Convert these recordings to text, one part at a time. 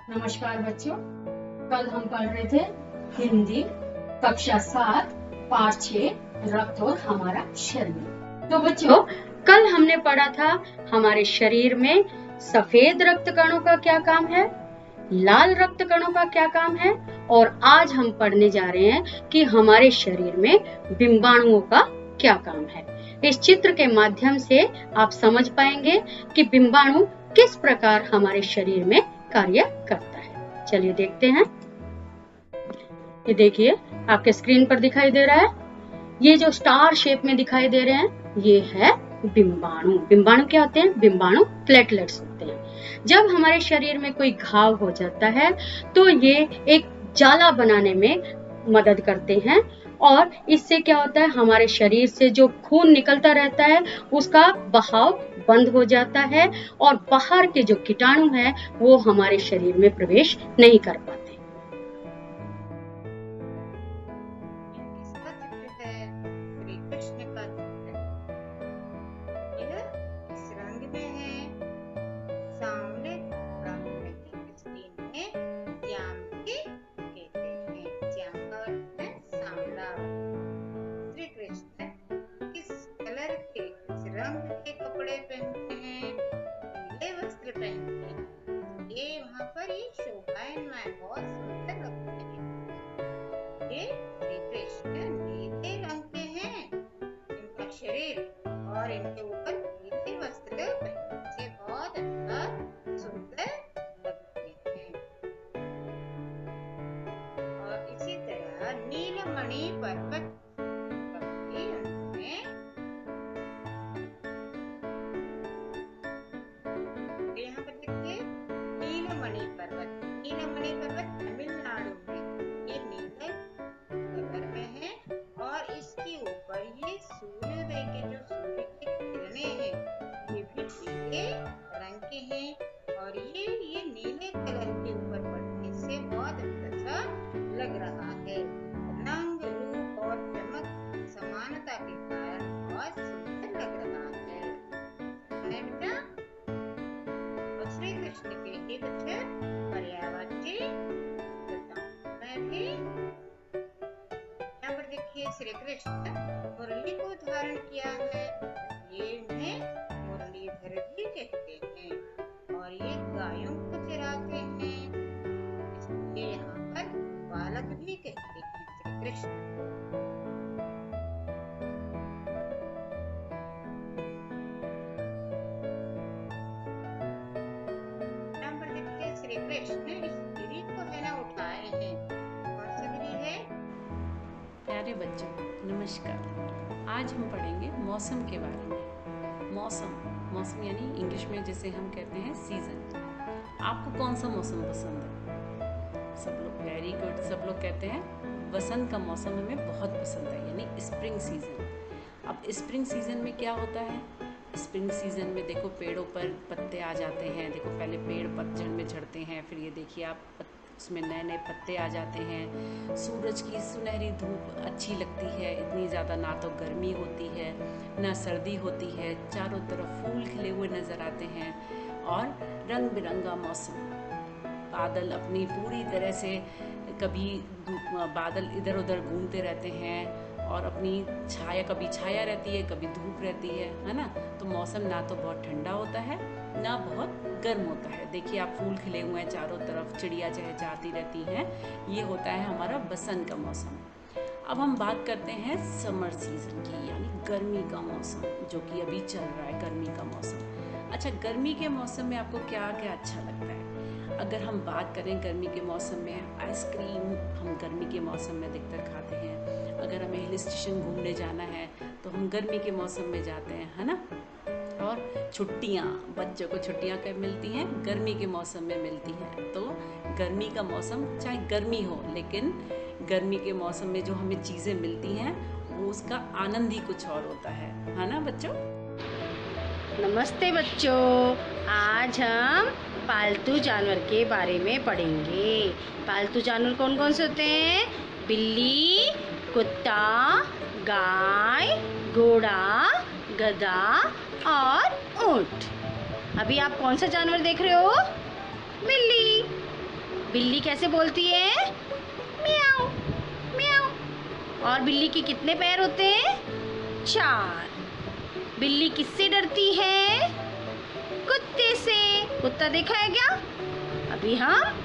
नमस्कार बच्चों। कल हम पढ़ रहे थे हिंदी कक्षा 7 पाठ 6 रक्त और हमारा शरीर। तो बच्चों कल हमने पढ़ा था हमारे शरीर में सफेद रक्त कणों का क्या काम है, लाल रक्त कणों का क्या काम है, और आज हम पढ़ने जा रहे हैं कि हमारे शरीर में बिंबाणुओं का क्या काम है। इस चित्र के माध्यम से आप समझ पाएंगे कि बिंबाणु किस प्रकार हमारे शरीर में कार्य करता है। चलिए देखते हैं। ये देखिए आपके स्क्रीन पर दिखाई दे रहा है, ये जो स्टार शेप में दिखाई दे रहे हैं ये है बिंबाणु। बिंबाणु क्या होते हैं? बिंबाणु प्लेटलेट्स होते हैं। जब हमारे शरीर में कोई घाव हो जाता है तो ये एक जाला बनाने में मदद करते हैं और इससे क्या होता है, हमारे शरीर से जो खून निकलता रहता है उसका बहाव बंद हो जाता है और बाहर के जो कीटाणु हैं वो हमारे शरीर में प्रवेश नहीं कर पाते। श्री कृष्ण का चित्र यह इस रंग में है। सामने रंग में स्क्रीन में ज्यामिति कहते हैं। ज्याम का अर्थ है सांवला। श्री कृष्ण किस कलर के, किस रंग के कपड़े पहनते हैं? नीले वस्त्र पहनते हैं। ये वहाँ पर ये शोभायमान बहुत सुंदर लगते हैं। ये श्री कृष्ण नीले रंग के हैं। इनका शरीर और इनके ऊपर नीले वस्त्र पहनने से बहुत अच्छा सुंदर लगते हैं। और इसी तरह नीलमणि पर्वत यहाँ पर देखिए नीलमणि पर्वत। नीलमणि पर्वत तमिलनाडु में ये नीले कलर में है और इसके ऊपर ये सूर्योदय के जो सूर्य की किरणें हैं ये भी पीले रंग के हैं और ये नीले कलर के ऊपर पड़ने से बहुत अच्छा लग रहा है। रंग रूप और चमक समानता के कारण बहुत सुंदर लग रहा है। बेटा श्री कृष्ण के ही कुछ पर्यायवाची बताऊं मैं भी। यहाँ पर देखिए श्री कृष्ण मुरली को धारण किया है। ये उन्हें मुरलीधर भी कहते हैं और ये गायों को चराते हैं, इसलिए यहाँ पर बालक भी कहते हैं श्री कृष्ण। श्री कृष्ण इस गिरी को है ना उठाए हैं। कौन सी गिरी है? प्यारे बच्चों नमस्कार। आज हम पढ़ेंगे मौसम के बारे में। मौसम यानी इंग्लिश में जिसे हम कहते हैं सीजन। आपको कौन सा मौसम पसंद है? सब लोग वेरी गुड, सब लोग कहते हैं बसंत का मौसम हमें बहुत पसंद है, यानी स्प्रिंग सीजन। अब स्प्रिंग सीजन में क्या होता है? स्प्रिंग सीजन में देखो पेड़ों पर पत्ते आ जाते हैं। देखो पहले पेड़ पतझड़ में झड़ते हैं, फिर ये देखिए आप उसमें नए नए पत्ते आ जाते हैं। सूरज की सुनहरी धूप अच्छी लगती है, इतनी ज़्यादा ना तो गर्मी होती है ना सर्दी होती है। चारों तरफ फूल खिले हुए नज़र आते हैं और रंग बिरंगा मौसम। बादल अपनी पूरी तरह से कभी बादल इधर उधर घूमते रहते हैं और अपनी छाया, कभी छाया रहती है कभी धूप रहती है ना। तो मौसम ना तो बहुत ठंडा होता है ना बहुत गर्म होता है। देखिए आप फूल खिले हुए हैं चारों तरफ, चिड़िया चहचहाती रहती हैं। ये होता है हमारा बसंत का मौसम। अब हम बात करते हैं समर सीजन की, यानी गर्मी का मौसम, जो कि अभी चल रहा है, गर्मी का मौसम। अच्छा, गर्मी के मौसम में आपको क्या क्या अच्छा लगता है? अगर हम बात करें गर्मी के मौसम में, आइसक्रीम हम गर्मी के मौसम में अधिकतर खाते हैं। अगर हमें हिल स्टेशन घूमने जाना है तो हम गर्मी के मौसम में जाते हैं, है ना। और छुट्टियाँ, बच्चों को छुट्टियाँ कब मिलती हैं? गर्मी के मौसम में मिलती हैं। तो गर्मी का मौसम चाहे गर्मी हो, लेकिन गर्मी के मौसम में जो हमें चीज़ें मिलती हैं वो उसका आनंद ही कुछ और होता है ना बच्चों। नमस्ते बच्चों, आज हम पालतू जानवर के बारे में पढ़ेंगे। पालतू जानवर कौन कौन से होते हैं? बिल्ली, कुत्ता, गाय, घोड़ा, गधा और ऊंट। अभी आप कौन सा जानवर देख रहे हो? बिल्ली। बिल्ली कैसे बोलती है? म्याऊ म्याऊ। और बिल्ली के कितने पैर होते हैं? 4। बिल्ली किससे डरती है? कुत्ते से। कुत्ता देखा है क्या? अभी हम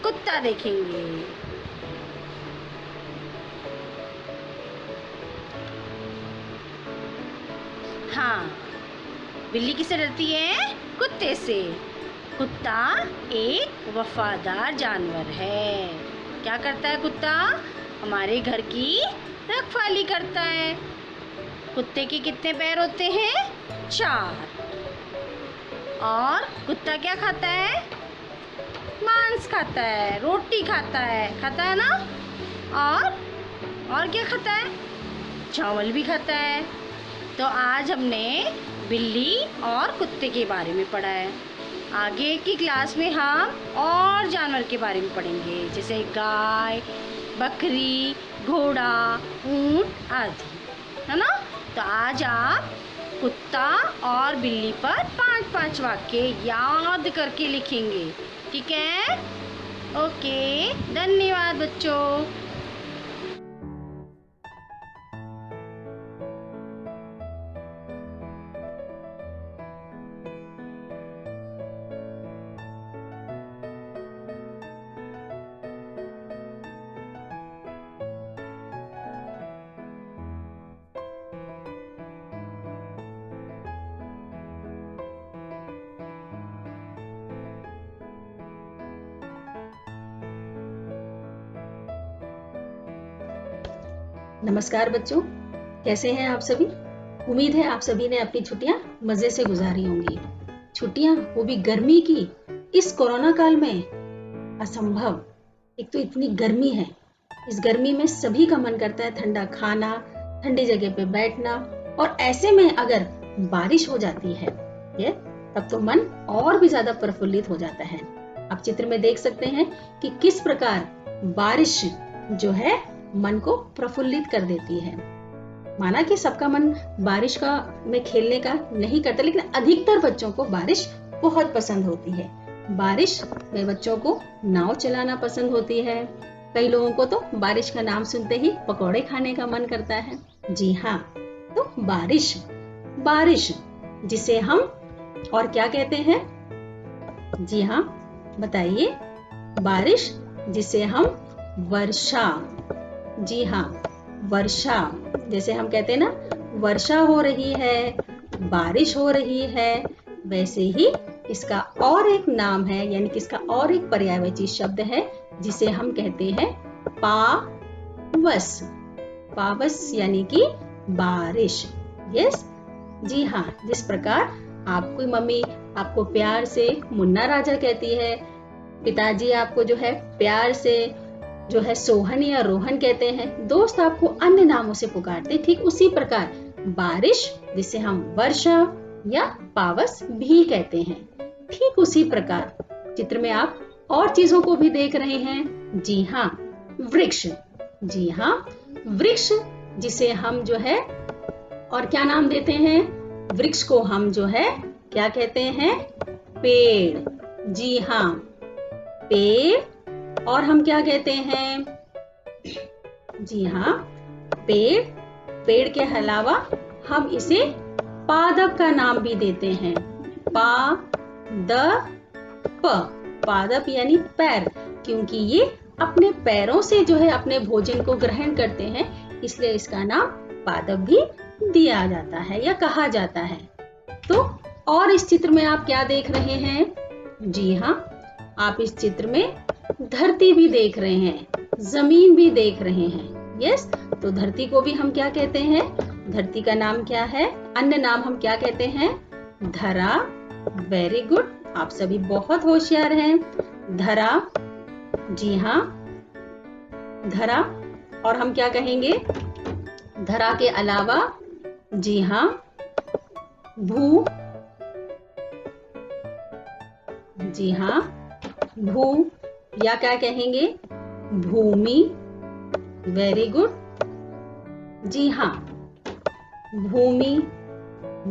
कुत्ता देखेंगे। हाँ, बिल्ली किससे डरती है? कुत्ते से। कुत्ता एक वफादार जानवर है। क्या करता है कुत्ता? हमारे घर की रखवाली करता है। कुत्ते के कितने पैर होते हैं? 4। और कुत्ता क्या खाता है? मांस खाता है, रोटी खाता है ना? और क्या खाता है? चावल भी खाता है। तो आज हमने बिल्ली और कुत्ते के बारे में पढ़ा है। आगे की क्लास में हम और जानवर के बारे में पढ़ेंगे, जैसे गाय, बकरी, घोड़ा, ऊंट आदि, है ना? तो आज आप कुत्ता और बिल्ली पर 5-5 वाक्य याद करके लिखेंगे, ठीक है? ओके, धन्यवाद बच्चों। नमस्कार बच्चों, कैसे हैं आप सभी? उम्मीद है आप सभी ने अपनी छुट्टियां मजे से गुजारी होंगी। छुट्टियां वो भी गर्मी की, इस कोरोना काल में असंभव। एक तो इतनी गर्मी है, इस गर्मी में सभी का मन करता है ठंडा खाना, ठंडी जगह पे बैठना, और ऐसे में अगर बारिश हो जाती है तब तो मन और भी ज्यादा प्रफुल्लित हो जाता है। आप चित्र में देख सकते हैं कि किस प्रकार बारिश जो है मन को प्रफुल्लित कर देती है। माना कि सबका मन बारिश का में खेलने का नहीं करता, लेकिन अधिकतर बच्चों को बारिश बहुत पसंद होती है। बारिश में बच्चों को नाव चलाना पसंद होती है। कई लोगों को तो बारिश का नाम सुनते ही पकौड़े खाने का मन करता है। जी हाँ, तो बारिश जिसे हम और क्या कहते हैं? जी हाँ, बताइए। बारिश जिसे हम वर्षा, जी हाँ, वर्षा, जैसे हम कहते हैं ना, वर्षा हो रही है, बारिश हो रही है, वैसे ही इसका और एक नाम है, यानी कि इसका और एक पर्यायवाची शब्द है जिसे हम कहते हैं पावस। पावस यानी कि बारिश। यस, जी हाँ, जिस प्रकार आपकी मम्मी आपको प्यार से मुन्ना राजा कहती है, पिताजी आपको जो है प्यार से जो है सोहन या रोहन कहते हैं, दोस्त आपको अन्य नामों से पुकारते, ठीक उसी प्रकार बारिश जिसे हम वर्षा या पावस भी कहते हैं, ठीक उसी प्रकार चित्र में आप और चीजों को भी देख रहे हैं। जी हाँ, वृक्ष। जी हाँ, वृक्ष जिसे हम जो है और क्या नाम देते हैं? वृक्ष को हम जो है क्या कहते हैं? पेड़। जी हाँ, पेड़। और हम क्या कहते हैं? जी हाँ, पेड़ के अलावा हम इसे पादप का नाम भी देते हैं। पादप यानी पैर, क्योंकि ये अपने पैरों से जो है अपने भोजन को ग्रहण करते हैं, इसलिए इसका नाम पादप भी दिया जाता है या कहा जाता है। तो और इस चित्र में आप क्या देख रहे हैं? जी हाँ, आप इस चित्र में धरती भी देख रहे हैं, जमीन भी देख रहे हैं। यस, तो धरती को भी हम क्या कहते हैं? धरती का नाम क्या है? अन्य नाम हम क्या कहते हैं? धरा। वेरी गुड, आप सभी बहुत होशियार हैं। धरा, जी हाँ, धरा। और हम क्या कहेंगे? धरा के अलावा जी हाँ, भू। जी हाँ, भू या क्या कहेंगे? भूमि। वेरी गुड, जी हाँ, भूमि,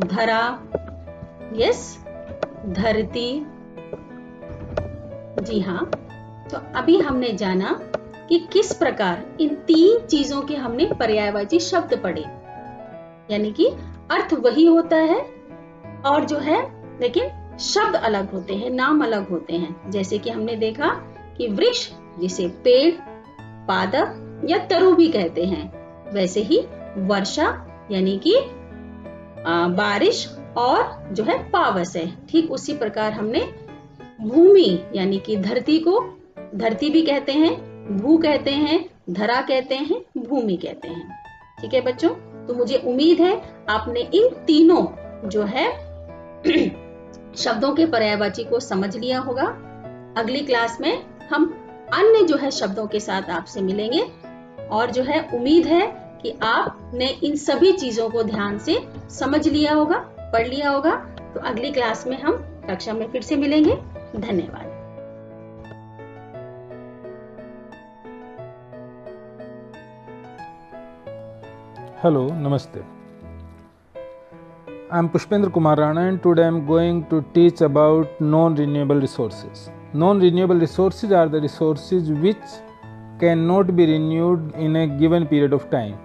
धरा, यस, धरती। जी हाँ, तो अभी हमने जाना कि किस प्रकार इन 3 चीजों के हमने पर्यायवाची शब्द पढ़े, यानी कि अर्थ वही होता है और जो है लेकिन शब्द अलग होते हैं, नाम अलग होते हैं। जैसे कि हमने देखा कि वृक्ष जिसे पेड़, पादप या तरु भी कहते हैं, वैसे ही वर्षा यानी कि बारिश और जो है पावस है। ठीक उसी प्रकार हमने भूमि यानी कि धरती को धरती भी कहते हैं, भू कहते हैं, धरा कहते हैं, भूमि कहते हैं। ठीक है बच्चों, तो मुझे उम्मीद है आपने इन तीनों जो है शब्दों के पर्यायवाची को समझ लिया होगा। अगली क्लास में हम अन्य जो है शब्दों के साथ आपसे मिलेंगे और जो है उम्मीद है कि आपने इन सभी चीजों को ध्यान से समझ लिया होगा, पढ़ लिया होगा। तो अगली क्लास में हम कक्षा में फिर से मिलेंगे। धन्यवाद। Hello, Namaste. I am Pushpendra Kumar Rana and today I am going to teach about non-renewable resources. Non-renewable resources are the resources which cannot be renewed in a given period of time,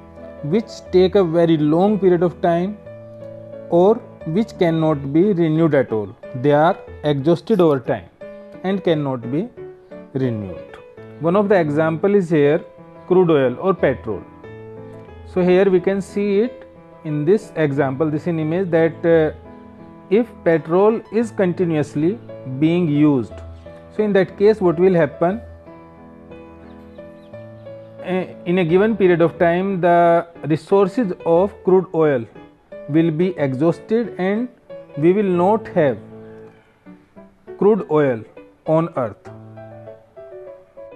which take a very long period of time or which cannot be renewed at all. They are exhausted over time and cannot be renewed. One of the example is here crude oil or petrol. So here we can see it in this example, this in image, that if petrol is continuously being used, so in that case what will happen, in a given period of time the resources of crude oil will be exhausted and we will not have crude oil on earth.